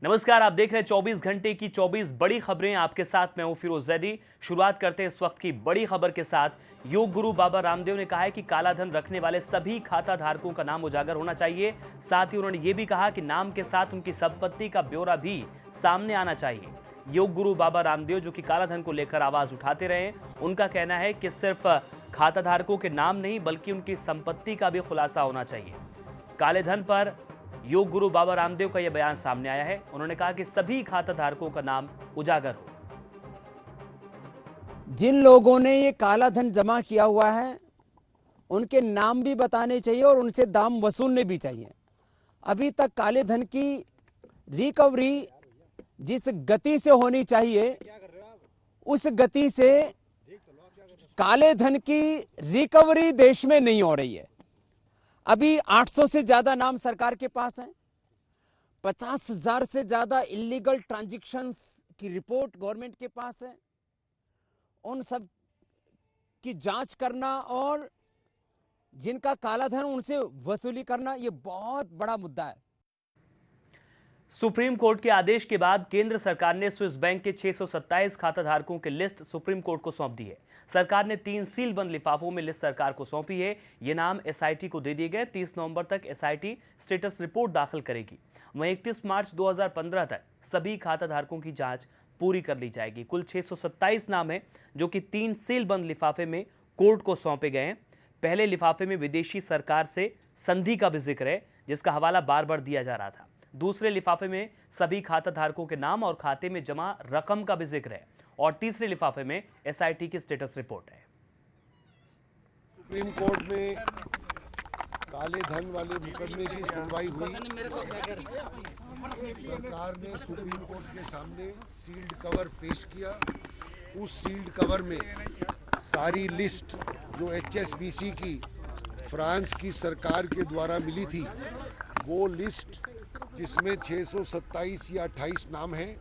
नमस्कार, आप देख रहे हैं 24 घंटे की 24 बड़ी खबरें। आपके साथ मैं हूं फिरोज जैदी। शुरुआत करते हैं इस वक्त की बड़ी खबर के साथ। योग गुरु बाबा रामदेव ने कहा है कि काला धन रखने वाले सभी खाता धारकों का नाम उजागर होना चाहिए। साथ ही उन्होंने ये भी कहा कि नाम के साथ उनकी संपत्ति का ब्यौरा भी सामने आना चाहिए। योग गुरु बाबा रामदेव, जो कि काला धन को लेकर आवाज उठाते रहे, उनका कहना है कि सिर्फ खाता धारकों के नाम नहीं बल्कि उनकी संपत्ति का भी खुलासा होना चाहिए। काले धन पर योग गुरु बाबा रामदेव का यह बयान सामने आया है। उन्होंने कहा कि सभी खाता धारकों का नाम उजागर हो। जिन लोगों ने ये काला धन जमा किया हुआ है उनके नाम भी बताने चाहिए और उनसे दाम वसूलने भी चाहिए। अभी तक काले धन की रिकवरी जिस गति से होनी चाहिए उस गति से काले धन की रिकवरी देश में नहीं हो रही है। अभी 800 से ज्यादा नाम सरकार के पास हैं। 50,000 से ज्यादा इलीगल ट्रांजैक्शंस की रिपोर्ट गवर्नमेंट के पास है। उन सब की जांच करना और जिनका काला धन उनसे वसूली करना, यह बहुत बड़ा मुद्दा है। सुप्रीम कोर्ट के आदेश के बाद केंद्र सरकार ने स्विस बैंक के 627 खाता धारकों की लिस्ट सुप्रीम कोर्ट को सौंप दी है। सरकार ने 3 सीलबंद लिफाफों में लिस्ट सरकार को सौंपी है। ये नाम एसआईटी को दे दिए गए। 30 नवंबर तक एसआईटी स्टेटस रिपोर्ट दाखिल करेगी। वहीं 31 मार्च 2015 तक सभी खाता धारकों की जांच पूरी कर ली जाएगी। कुल 627 नाम है जो कि 3 सीलबंद लिफाफे में कोर्ट को सौंपे गए हैं। पहले लिफाफे में विदेशी सरकार से संधि का भी जिक्र है, जिसका हवाला बार बार दिया जा रहा था। दूसरे लिफाफे में सभी खाता धारकों के नाम और खाते में जमा रकम का भी जिक्र है और तीसरे लिफाफे में एसआईटी की स्टेटस रिपोर्ट है। सुप्रीम कोर्ट में काले धन वाले मुकदमे की सुनवाई हुई। सरकार ने सुप्रीम कोर्ट के सामने सील्ड कवर पेश किया। उस सील्ड कवर में सारी लिस्ट जो एचएसबीसी की फ्रांस की सरकार के द्वारा मिली थी, वो लिस्ट जिसमें 627 या 28 नाम हैं,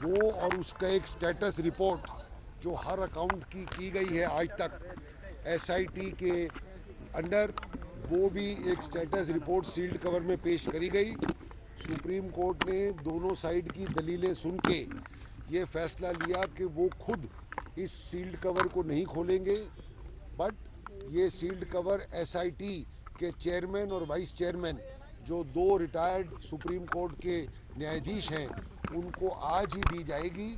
वो और उसका एक स्टेटस रिपोर्ट जो हर अकाउंट की गई है आज तक एसआईटी के अंडर, वो भी एक स्टेटस रिपोर्ट सील्ड कवर में पेश करी गई। सुप्रीम कोर्ट ने दोनों साइड की दलीलें सुन के ये फैसला लिया कि वो खुद इस सील्ड कवर को नहीं खोलेंगे, बट ये सील्ड कवर एसआईटी के चेयरमैन और वाइस चेयरमैन जो 2 रिटायर्ड सुप्रीम कोर्ट के न्यायाधीश हैं उनको आज ही दी जाएगी।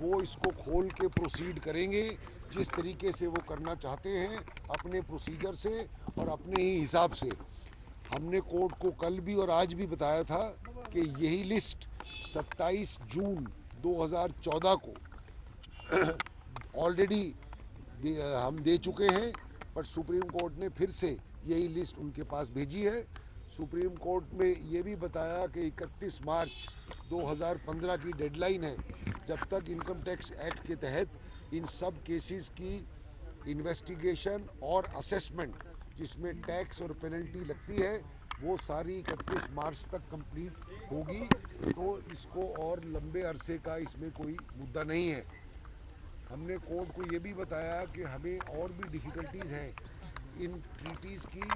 वो इसको खोल के प्रोसीड करेंगे जिस तरीके से वो करना चाहते हैं, अपने प्रोसीजर से और अपने ही हिसाब से। हमने कोर्ट को कल भी और आज भी बताया था कि यही लिस्ट 27 जून 2014 को ऑलरेडी हम दे चुके हैं, पर सुप्रीम कोर्ट ने फिर से यही लिस्ट उनके पास भेजी है। सुप्रीम कोर्ट में ये भी बताया कि 31 मार्च 2015 की डेडलाइन है, जब तक इनकम टैक्स एक्ट के तहत इन सब केसेस की इन्वेस्टिगेशन और असेसमेंट जिसमें टैक्स और पेनल्टी लगती है वो सारी 31 मार्च तक कंप्लीट होगी। तो इसको और लंबे अरसे का इसमें कोई मुद्दा नहीं है। हमने कोर्ट को ये भी बताया कि हमें और भी डिफ़िकल्टीज़ हैं इन ट्रीटीज़ की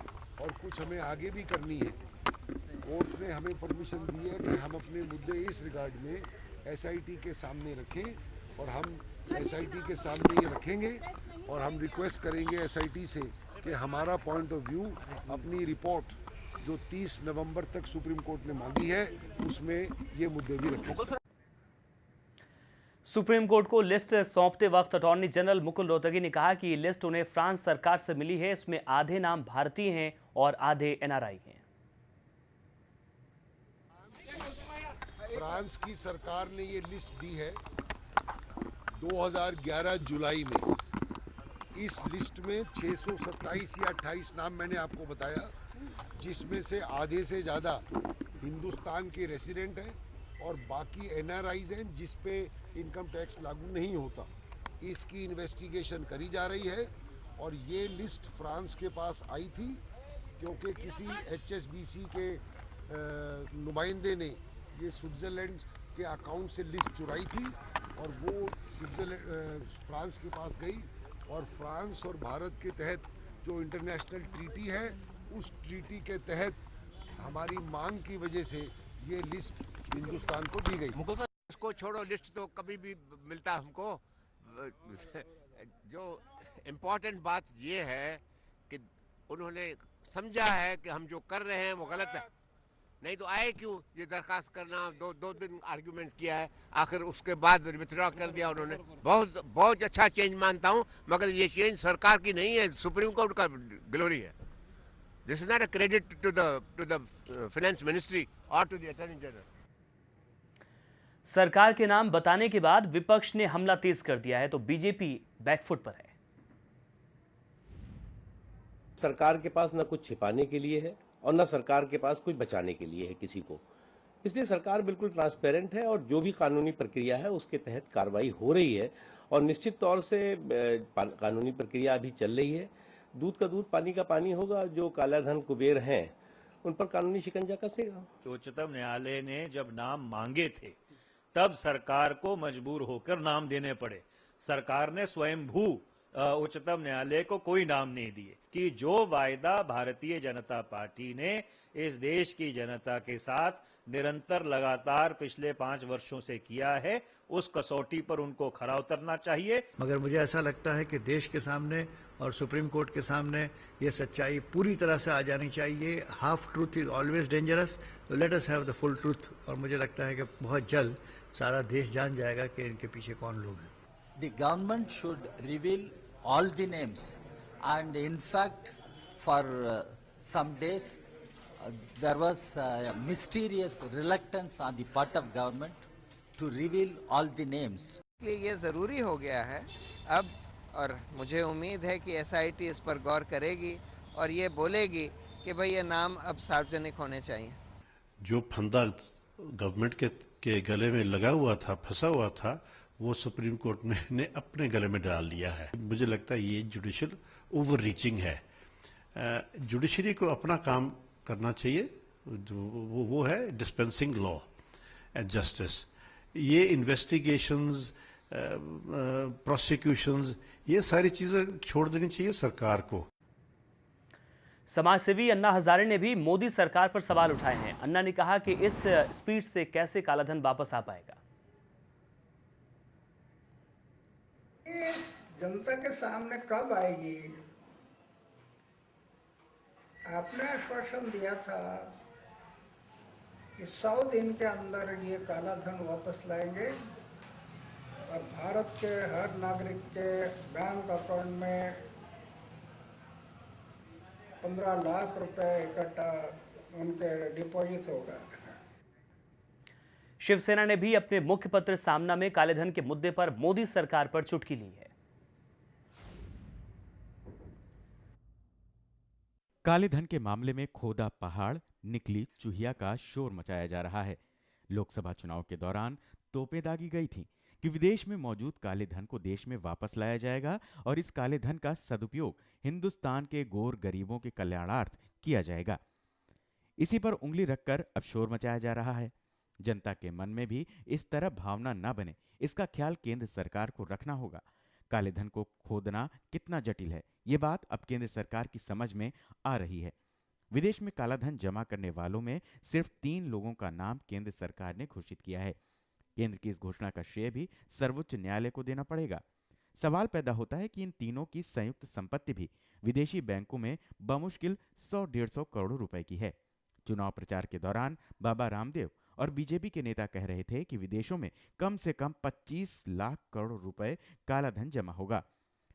और कुछ हमें आगे भी करनी है। कोर्ट ने हमें परमिशन दी है कि हम अपने मुद्दे इस रिगार्ड में एसआईटी के सामने रखें और हम एसआईटी के सामने ये रखेंगे और हम रिक्वेस्ट करेंगे एसआईटी से कि हमारा पॉइंट ऑफ व्यू, अपनी रिपोर्ट जो 30 नवंबर तक सुप्रीम कोर्ट ने मांगी है उसमें ये मुद्दे भी रखें। सुप्रीम कोर्ट को लिस्ट सौंपते वक्त अटॉर्नी जनरल मुकुल रोहतगी ने कहा कि ये लिस्ट उन्हें फ्रांस सरकार से मिली है। इसमें आधे नाम भारतीय हैं और आधे एनआरआई हैं। फ्रांस की सरकार ने ये लिस्ट दी है 2011 जुलाई में। इस लिस्ट में 627 या 28 नाम मैंने आपको बताया, जिसमें से आधे से ज़्यादा हिंदुस्तान के रेसिडेंट हैं और बाकी एनआरआईज हैं जिस पे इनकम टैक्स लागू नहीं होता। इसकी इन्वेस्टिगेशन करी जा रही है और ये लिस्ट फ्रांस के पास आई थी क्योंकि किसी एचएसबीसी के नुमाइंदे ने ये स्विट्ज़रलैंड के अकाउंट से लिस्ट चुराई थी और वो फ्रांस के पास गई और फ्रांस और भारत के तहत जो इंटरनेशनल ट्रीटी है उस ट्रीटी के तहत हमारी मांग की वजह से ये लिस्ट हिंदुस्तान को दी गई। इसको छोड़ो, लिस्ट तो कभी भी मिलता हमको। जो इम्पोर्टेंट बात ये है कि उन्होंने समझा है कि हम जो कर रहे हैं वो गलत है, नहीं तो आए क्यों ये दरखास्त करना। दो दिन आर्ग्यूमेंट किया है, आखिर उसके बाद विथड्रॉ कर दिया उन्होंने। बहुत अच्छा चेंज मानता हूँ, मगर ये चेंज सरकार की नहीं है, सुप्रीम कोर्ट का ग्लोरी है। This is not a credit to the finance ministry और टू द अटॉर्नी जनरल। सरकार के नाम बताने के बाद विपक्ष ने हमला तेज कर दिया है, तो बीजेपी बैकफुट पर है। सरकार के पास न कुछ छिपाने के लिए है और न सरकार के पास कुछ बचाने के लिए है किसी को। इसलिए सरकार बिल्कुल ट्रांसपेरेंट है और जो भी कानूनी प्रक्रिया है उसके तहत कार्रवाई हो रही है और निश्चित तौर से कानूनी प्रक्रिया अभी चल रही है। दूध का दूध पानी का पानी होगा। जो कालाधन कुबेर हैं उन पर कानूनी शिकंजा कसेगा। उच्चतम न्यायालय ने जब नाम मांगे थे तब सरकार को मजबूर होकर नाम देने पड़े। सरकार ने स्वयंभू उच्चतम न्यायालय को कोई नाम नहीं दिए कि जो वायदा भारतीय जनता पार्टी ने इस देश की जनता के साथ निरंतर लगातार पिछले 5 वर्षों से किया है, उस कसौटी पर उनको खरा उतरना चाहिए। मगर मुझे ऐसा लगता है कि देश के सामने और सुप्रीम कोर्ट के सामने ये सच्चाई पूरी तरह से आ जानी चाहिए। Half truth is always dangerous, तो let us have the full truth. और मुझे लगता है कि बहुत जल्द सारा देश जान जाएगा कि इनके पीछे कौन लोग हैं। The government should reveal all the names, and in fact for some days there was a mysterious reluctance on the part of government to reveal all the names. इसलिए ये ज़रूरी हो गया है अब, और मुझे उम्मीद है कि एसआईटी इस पर गौर करेगी और ये बोलेगी कि भाई ये नाम अब सार्वजनिक होने चाहिए। जो फंदा गवर्नमेंट के गले में लगा हुआ था, फंसा हुआ था, वो सुप्रीम कोर्ट ने अपने गले में डाल लिया है। मुझे लगता है ये जुडिशल ओवर रीचिंग है। जुडिशरी को अपना काम करना चाहिए, वो है डिस्पेंसिंग लॉ एंड जस्टिस। ये इन्वेस्टिगेशंस, प्रोसिक्यूशंस, ये सारी चीज़ें छोड़ देनी चाहिए सरकार को। समाजसेवी अन्ना हजारे ने भी मोदी सरकार पर सवाल उठाए हैं। अन्ना ने कहा कि इस स्पीड से कैसे कालाधन वापस आ पाएगा। जनता के सामने कब आएगी? आपने आश्वासन दिया था कि 100 दिन के अंदर ये काला धन वापस लाएंगे और भारत के हर नागरिक के बैंक अकाउंट में 15 लाख रुपए इकट्ठा उनके डिपॉजिट होगा। शिवसेना ने भी अपने मुख्य पत्र सामना में कालेधन के मुद्दे पर मोदी सरकार पर चुटकी ली है। कालेधन के मामले में खोदा पहाड़ निकली चूहिया का शोर मचाया जा रहा है। लोकसभा चुनाव के दौरान तोपें दागी गई थी कि विदेश में मौजूद काले धन को देश में वापस लाया जाएगा और इस काले धन का सदुपयोग हिंदुस्तान के गोर गरीबों के कल्याणार्थ किया जाएगा। इसी पर उंगली रखकर अब शोर मचाया जा रहा है। जनता के मन में भी इस तरह भावना न बने, इसका ख्याल केंद्र सरकार को रखना होगा। काले धन को खोदना कितना जटिल है, ये बात अब केंद्र सरकार की समझ में आ रही है। विदेश में काला धन जमा करने वालों में सिर्फ 3 लोगों का नाम केंद्र सरकार ने घोषित किया है। केंद्र की इस घोषणा का श्रेय भी सर्वोच्च न्यायालय को देना पड़ेगा। सवाल पैदा होता है कि इन तीनों की संयुक्त संपत्ति भी विदेशी बैंकों में बमुश्किल 100-150 करोड़ रुपए की है। चुनाव प्रचार के दौरान बाबा रामदेव और बीजेपी के नेता कह रहे थे कि विदेशों में कम से कम 25 लाख करोड़ रुपए काला धन जमा होगा।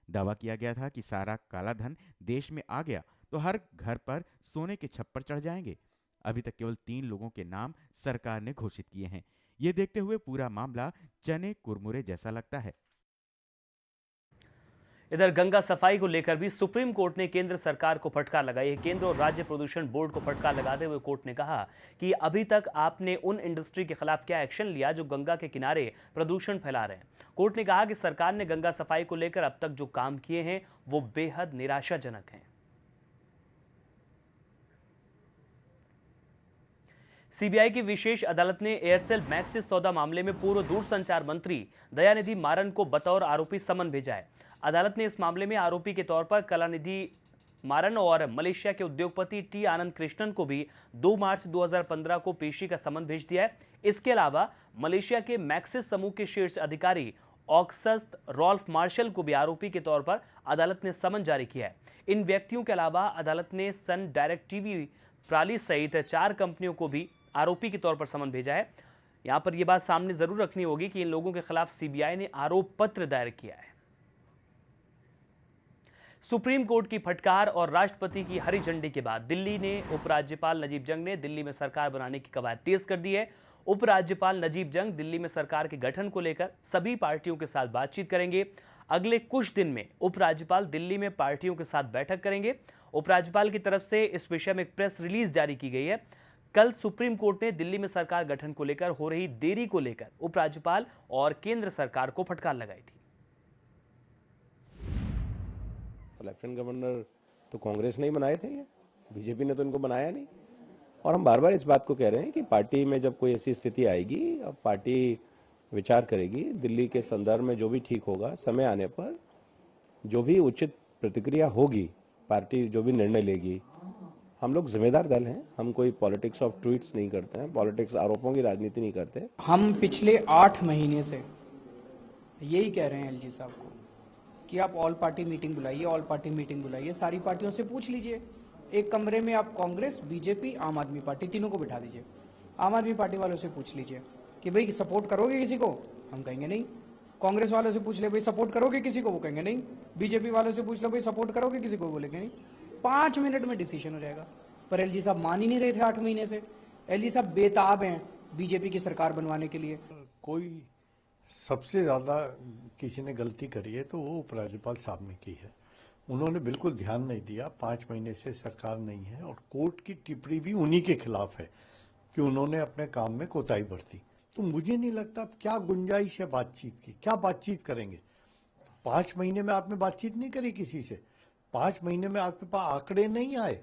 दावा किया गया था कि सारा काला धन देश में आ गया तो हर घर पर सोने के छप्पर चढ़ जाएंगे। अभी तक केवल 3 लोगों के नाम सरकार ने घोषित किए हैं। ये देखते हुए पूरा मामला चने कुरमुरे जैसा लगता है। इधर गंगा सफाई को लेकर भी सुप्रीम कोर्ट ने केंद्र सरकार को फटकार लगाई है। केंद्र और राज्य प्रदूषण बोर्ड को फटकार लगाते हुए कोर्ट ने कहा कि अभी तक आपने उन इंडस्ट्री के खिलाफ क्या एक्शन लिया जो गंगा के किनारे प्रदूषण फैला रहे हैं। कोर्ट ने कहा कि सरकार ने गंगा सफाई को लेकर अब तक जो काम किए हैं वो बेहद निराशाजनक हैं। सीबीआई की विशेष अदालत ने एयरसेल मैक्सिस सौदा मामले में पूर्व दूरसंचार मंत्री दयानिधि मारन को बतौर आरोपी समन भेजा है। अदालत ने इस मामले में आरोपी के तौर पर कलानिधि मारन और मलेशिया के उद्योगपति टी आनंद कृष्णन को भी 2 मार्च 2015 को पेशी का समन भेज दिया है। इसके अलावा मलेशिया के मैक्सिस समूह के शीर्ष अधिकारी ऑक्सस रॉल्फ मार्शल को भी आरोपी के तौर पर अदालत ने समन जारी किया है। इन व्यक्तियों के अलावा अदालत ने सन डायरेक्ट टीवी प्राली सहित 4 कंपनियों को भी आरोपी के तौर पर समन भेजा है। यहां पर यह बात सामने जरूर रखनी होगी कि इन लोगों के खिलाफ सीबीआई ने आरोप पत्र दायर किया है। सुप्रीम कोर्ट की फटकार और राष्ट्रपति की हरी झंडी के बाद दिल्ली ने उपराज्यपाल नजीब जंग ने दिल्ली में सरकार बनाने की कवायद तेज कर दी है। उपराज्यपाल नजीब जंग दिल्ली में सरकार के गठन को लेकर सभी पार्टियों के साथ बातचीत करेंगे। अगले कुछ दिन में उपराज्यपाल दिल्ली में पार्टियों के साथ बैठक करेंगे। उपराज्यपाल की तरफ से इस विषय में एक प्रेस रिलीज जारी की गई है। कल सुप्रीम कोर्ट ने दिल्ली में सरकार गठन को लेकर हो रही देरी को लेकर उपराज्यपाल और केंद्र सरकार को फटकार लगाई थी। लेफ्टिनेंट गवर्नर तो कांग्रेस ने ही बनाए थे, बीजेपी ने तो इनको बनाया नहीं। और हम बार बार इस बात को कह रहे हैं कि पार्टी में जब कोई ऐसी स्थिति आएगी, अब पार्टी विचार करेगी दिल्ली के संदर्भ में जो भी ठीक होगा, समय आने पर जो भी उचित प्रतिक्रिया होगी, पार्टी जो भी निर्णय लेगी। हम लोग जिम्मेदार दल हैं, हम कोई पॉलिटिक्स ऑफ ट्वीट्स नहीं करते हैं, पॉलिटिक्स आरोपों की राजनीति नहीं करते। हम पिछले 8 महीने से यही कह रहे हैं एलजी साहब को कि आप ऑल पार्टी मीटिंग बुलाइए, ऑल पार्टी मीटिंग बुलाइए, सारी पार्टियों से पूछ लीजिए। एक कमरे में आप कांग्रेस, बीजेपी, आम आदमी पार्टी तीनों को बिठा दीजिए। आम आदमी पार्टी वालों से पूछ लीजिए कि भाई सपोर्ट करोगे किसी को, हम कहेंगे नहीं। कांग्रेस वालों से पूछ ले भाई सपोर्ट करोगे किसी को, वो कहेंगे नहीं। बीजेपी वालों से पूछ लो भाई सपोर्ट करोगे किसी को, बोलेंगे नहीं। 5 मिनट में डिसीजन हो जाएगा। पर एलजी साहब मान ही नहीं रहे थे 8 महीने से। एलजी साहब बेताब हैं बीजेपी की सरकार बनवाने के लिए। कोई सबसे ज़्यादा किसी ने गलती करी है तो वो उपराज्यपाल साहब ने की है। उन्होंने बिल्कुल ध्यान नहीं दिया, 5 महीने से सरकार नहीं है और कोर्ट की टिप्पणी भी उन्हीं के खिलाफ है कि उन्होंने अपने काम में कोताही बरती। तो मुझे नहीं लगता क्या गुंजाइश है बातचीत की, क्या बातचीत करेंगे। 5 महीने में आपने बातचीत नहीं करी किसी से, 5 महीने में आपके पास आंकड़े नहीं आए।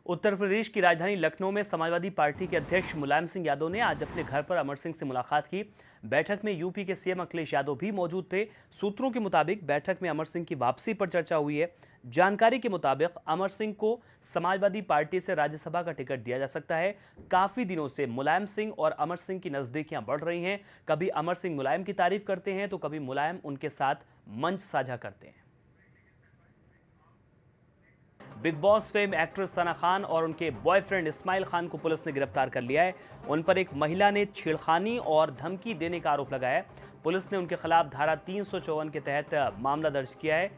उत्तर प्रदेश की राजधानी लखनऊ में समाजवादी पार्टी के अध्यक्ष मुलायम सिंह यादव ने आज अपने घर पर अमर सिंह से मुलाकात की। बैठक में यूपी के सीएम अखिलेश यादव भी मौजूद थे। सूत्रों के मुताबिक बैठक में अमर सिंह की वापसी पर चर्चा हुई है। जानकारी के मुताबिक अमर सिंह को समाजवादी पार्टी से राज्यसभा का टिकट दिया जा सकता है। काफी दिनों से मुलायम सिंह और अमर सिंह की नजदीकियां बढ़ रही हैं। कभी अमर सिंह मुलायम की तारीफ करते हैं तो कभी मुलायम उनके साथ मंच साझा करते हैं। Big boss fame actress Sana Khan और उनके बॉयफ्रेंड इस्माइल खान को पुलिस ने गिरफ्तार कर लिया है। उन पर एक महिला ने छेड़खानी और धमकी देने का आरोप लगाया है। पुलिस ने उनके खिलाफ धारा 354 के तहत मामला दर्ज किया है।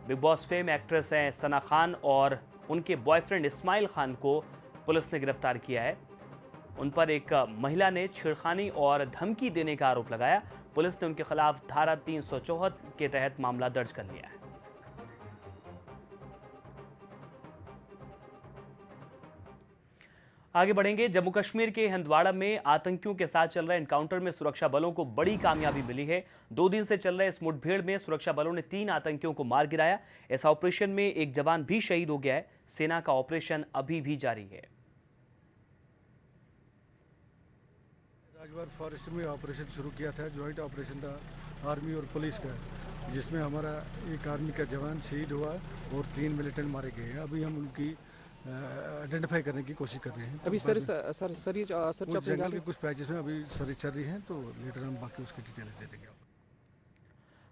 बिग बॉस फेम एक्ट्रेस हैं सना खान और उनके बॉयफ्रेंड इस्माइल खान को पुलिस ने गिरफ्तार किया है। उन पर एक महिला ने छेड़खानी और धमकी देने का आरोप लगाया। पुलिस ने उनके खिलाफ धारा 354 के तहत मामला दर्ज कर लिया है। आगे बढ़ेंगे। जम्मू कश्मीर के हंदवाड़ा में आतंकियों के साथ चल रहे एनकाउंटर में सुरक्षा बलों को बड़ी कामयाबी मिली है। 2 दिन से चल रहे इस मुठभेड़ में सुरक्षा बलों ने 3 आतंकियों को मार गिराया। इस ऑपरेशन में एक जवान भी शहीद हो गया है। सेना का ऑपरेशन अभी भी जारी है। राजवार फॉरेस्ट में ऑपरेशन शुरू किया था, ज्वाइंट ऑपरेशन था आर्मी और पुलिस का, जिसमें हमारा एक आर्मी का जवान शहीद हुआ और 3 मिलिटेंट मारे गए हैं। अभी हम उनकी आइडेंटिफाई करने की कोशिश कर रहे हैं। अभी सर जंगल के कुछ पैचेस में अभी सर्च चल रही है, तो लेटर हम बाकी उसकी डिटेल दे देंगे।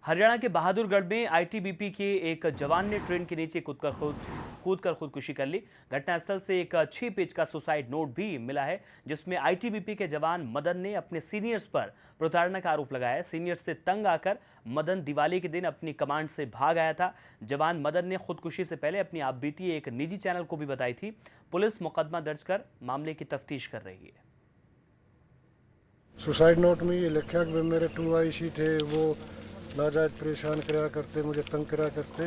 हरियाणा के बहादुरगढ़ में आईटीबीपी के एक जवान ने ट्रेन के नीचे कूदकर खुदकुशी कर ली। घटनास्थल से एक 6 पेज का सुसाइड नोट भी मिला है, जिसमें आईटीबीपी के जवान मदन ने अपने सीनियर्स पर प्रताड़ना का आरोप लगाया है। सीनियर्स से तंग आकर मदन दिवाली के दिन अपनी कमांड से भाग आया था। जवान मदन ने खुदकुशी से पहले अपनी आपबीती एक निजी चैनल को भी बताई थी। पुलिस मुकदमा दर्ज कर मामले की तफ्तीश कर रही है। सुसाइड नोट में ये लिखा कि मेरे 2 आईसी थे, वो नाजायज परेशान कराया करते, मुझे तंग कराया करते,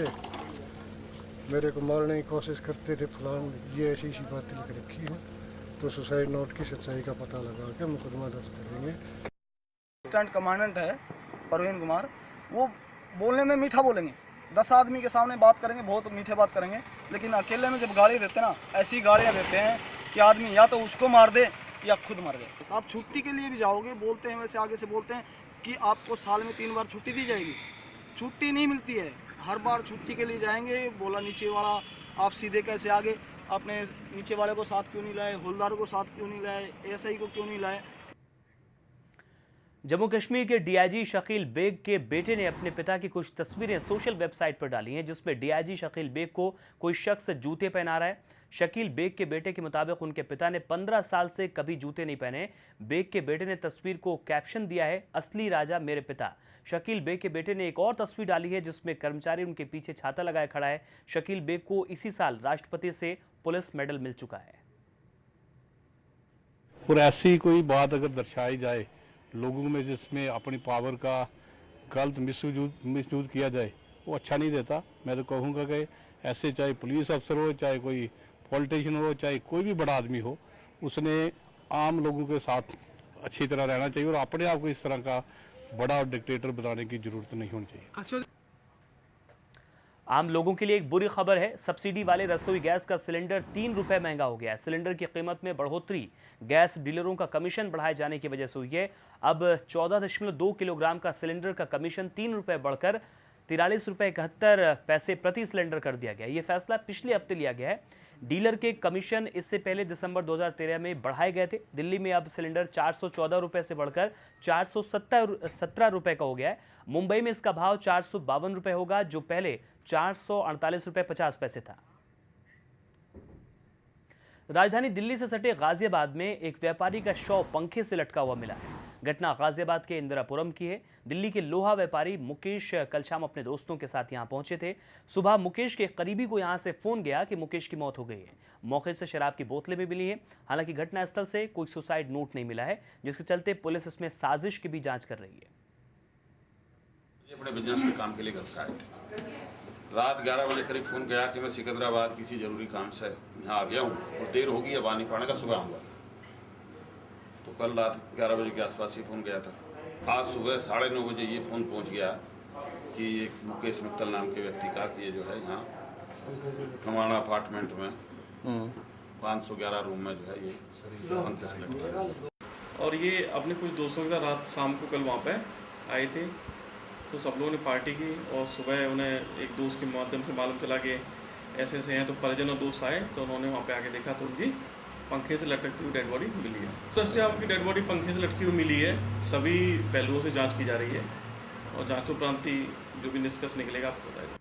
मेरे को मारने की कोशिश करते थे, फलान, ये ऐसी बातें लिख रखी हैं। तो सुसाइड नोट की सच्चाई का पता लगा के मुकदमा दर्ज करेंगे। असिस्टेंट कमांडेंट है परवीन कुमार, वो बोलने में मीठा बोलेंगे, 10 आदमी के सामने बात करेंगे, बहुत मीठे बात करेंगे, लेकिन अकेले में जब गाड़ी देते ना, ऐसी गाड़ियाँ देते हैं कि आदमी या तो उसको मार दे या खुद मर जाए। आप छुट्टी के लिए भी जाओगे, बोलते हैं वैसे आगे से बोलते हैं कि आपको साल में 3 बार छुट्टी दी जाएगी। छुट्टी नहीं मिलती है। हर बार छुट्टी के लिए जाएंगे, बोला नीचे वाला आप सीधे कैसे आगे, अपने नीचे वाले को साथ क्यों नहीं लाए, हवलदार को साथ क्यों नहीं लाए, एसआई को क्यों नहीं लाए। जम्मू कश्मीर के डीआईजी शकील बेग के बेटे ने अपने पिता की कुछ तस्वीरें सोशल वेबसाइट पर डाली हैं, जिसमें डीआईजी शकील बेग को कोई शख्स जूते पहना रहा है। शकील बेग के बेटे के मुताबिक उनके पिता ने 15 साल से कभी जूते नहीं पहने। बेग के बेटे ने तस्वीर को कैप्शन दिया है, असली राजा मेरे पिता। शकील बेग के बेटे ने एक और तस्वीर डाली है, जिसमें कर्मचारी उनके पीछे छाता लगाए खड़ा है। शकील बेग को इसी साल राष्ट्रपति से पुलिस मेडल मिल चुका है। और ऐसी कोई बात अगर दर्शाई जाए लोगों में, जिसमें अपनी पावर का गलत मिसयूज किया जाए, वो अच्छा नहीं देता। मैं तो कहूँगा कि ऐसे चाहे पुलिस अफसर हो, चाहे कोई पॉलिटिशियन हो, चाहे कोई भी बड़ा आदमी हो, उसने आम लोगों के साथ अच्छी तरह रहना चाहिए और अपने आप को इस तरह का बड़ा डिक्टेटर बताने की जरूरत नहीं होनी चाहिए। आम लोगों के लिए एक बुरी खबर है। सब्सिडी वाले रसोई गैस का सिलेंडर 3 रुपए महंगा हो गया है। सिलेंडर की कीमत में बढ़ोतरी गैस डीलरों का कमीशन बढ़ाए जाने की वजह से हुई है। अब 14.2 किलोग्राम का सिलेंडर का कमीशन 3 रुपए बढ़कर 43 रुपए 71 पैसे प्रति सिलेंडर कर दिया गया। ये फैसला पिछले हफ्ते लिया गया है। डीलर के कमीशन इससे पहले दिसंबर 2013 में बढ़ाए गए थे। दिल्ली में अब सिलेंडर 414 रुपए से बढ़कर 417 रुपए का हो गया है। मुंबई में इसका भाव 452 रुपए होगा, जो पहले 448 रुपए 50 पैसे था। राजधानी दिल्ली से सटे गाजियाबाद में एक व्यापारी का शव पंखे से लटका हुआ मिला है। घटना गाजियाबाद के इंदिरापुरम की है। दिल्ली के लोहा व्यापारी मुकेश कल शाम अपने दोस्तों के साथ यहां पहुंचे थे। सुबह मुकेश के करीबी को यहां से फोन गया कि मुकेश की मौत हो गई है। मौके से शराब की बोतलें भी मिली हैं। हालांकि घटनास्थल से कोई सुसाइड नोट नहीं मिला है, जिसके चलते पुलिस इसमें साजिश की भी जांच कर रही है। अपने बिजनेस के काम के लिए घर से आए थे। रात 11 बजे करीब फोन गया कि मैं सिकंदराबाद किसी जरूरी काम से यहाँ आ गया हूँ और देर होगी, अब आ नहीं पाने का, सुबह आऊँगा। तो कल रात 11 बजे के आसपास ही फ़ोन गया था। आज सुबह 9:30 बजे ये फ़ोन पहुँच गया कि एक मुकेश मित्तल नाम के व्यक्ति का कि ये जो है यहाँ खमाणा अपार्टमेंट में 511 रूम में जो है ये पंखे से लटका है। और ये अपने कुछ दोस्तों के साथ रात शाम को कल वहाँ पे आए थे, तो सब लोगों ने पार्टी की और सुबह उन्हें एक दोस्त के माध्यम से मालूम चला कि ऐसे ऐसे हैं। तो परिजन और दोस्त आए तो उन्होंने वहाँ पे आके देखा तो उनकी पंखे से लटकती हुई डेड बॉडी मिली है। सच आपकी डेड बॉडी पंखे से लटकी हुई मिली है। सभी पहलुओं से जांच की जा रही है और जांच उपरांत जो भी निष्कर्ष निकलेगा आपको बताएगा।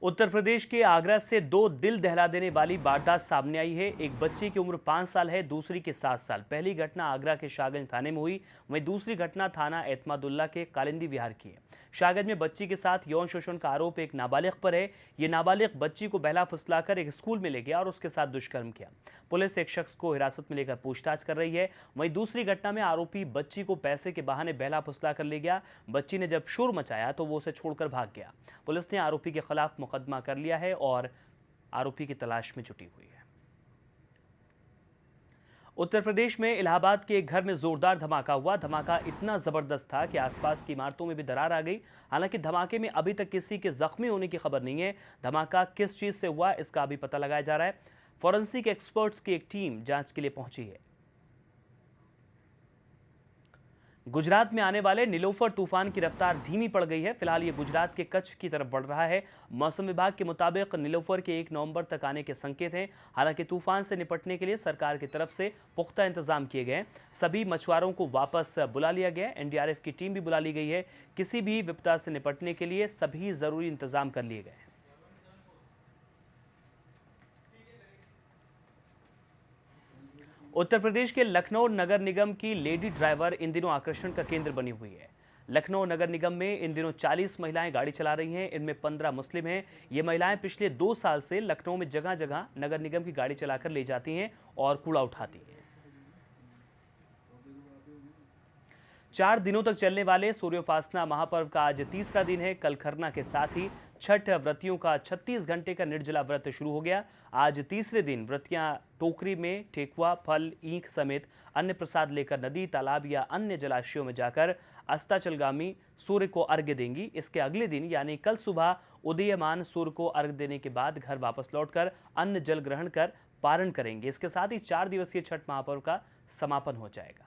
उत्तर प्रदेश के आगरा से 2 दिल दहला देने वाली वारदात सामने आई है। एक बच्ची की उम्र 5 साल है, दूसरी की 7 साल। पहली घटना आगरा के शाहगंज थाने में हुई, वहीं दूसरी घटना थाना एतमादुल्ला के कालिंदी विहार की है। शाहगंज में बच्ची के साथ यौन शोषण का आरोप एक नाबालिग पर है। ये नाबालिग बच्ची को बहला फुसलाकर एक स्कूल में ले गया और उसके साथ दुष्कर्म किया। पुलिस एक शख्स को हिरासत में लेकर पूछताछ कर रही है। वहीं दूसरी घटना में आरोपी बच्ची को पैसे के बहाने बहला फुसला कर ले गया। बच्ची ने जब शोर मचाया तो वो उसे छोड़कर भाग गया। पुलिस ने आरोपी के खिलाफ मुकदमा कर लिया है और आरोपी की तलाश में जुटी हुई है। उत्तर प्रदेश में इलाहाबाद के एक घर में जोरदार धमाका हुआ। धमाका इतना जबरदस्त था कि आसपास की इमारतों में भी दरार आ गई। हालांकि धमाके में अभी तक किसी के जख्मी होने की खबर नहीं है। धमाका किस चीज से हुआ इसका अभी पता लगाया जा रहा है। फॉरेंसिक एक्सपर्ट्स की एक टीम जांच के लिए पहुंची है। गुजरात में आने वाले नीलोफर तूफान की रफ्तार धीमी पड़ गई है। फिलहाल ये गुजरात के कच्छ की तरफ बढ़ रहा है। मौसम विभाग के मुताबिक नीलोफर के 1 नवंबर तक आने के संकेत हैं। हालांकि तूफान से निपटने के लिए सरकार की तरफ से पुख्ता इंतजाम किए गए। सभी मछुआरों को वापस बुला लिया गया। एनडीआरएफ की टीम भी बुला ली गई है। किसी भी विपदा से निपटने के लिए सभी जरूरी इंतजाम कर लिए गए। उत्तर प्रदेश के लखनऊ नगर निगम की लेडी ड्राइवर इन दिनों आकर्षण का केंद्र बनी हुई है। लखनऊ नगर निगम में इन दिनों 40 महिलाएं गाड़ी चला रही हैं। इनमें 15 मुस्लिम हैं। ये महिलाएं पिछले 2 साल से लखनऊ में जगह जगह नगर निगम की गाड़ी चलाकर ले जाती हैं और कूड़ा उठाती हैं। 4 दिनों तक चलने वाले सूर्योपासना महापर्व का आज तीसरा दिन है। कल खरना के साथ ही छठ व्रतियों का 36 घंटे का निर्जला व्रत शुरू हो गया। आज तीसरे दिन व्रतियां टोकरी में ठेकुआ, फल, ईंख समेत अन्य प्रसाद लेकर नदी, तालाब या अन्य जलाशयों में जाकर अस्ताचलगामी सूर्य को अर्घ्य देंगी। इसके अगले दिन यानी कल सुबह उदीयमान सूर्य को अर्घ्य देने के बाद घर वापस लौटकर अन्न जल ग्रहण कर पारण करेंगे। इसके साथ ही 4 दिवसीय छठ महापर्व का समापन हो जाएगा।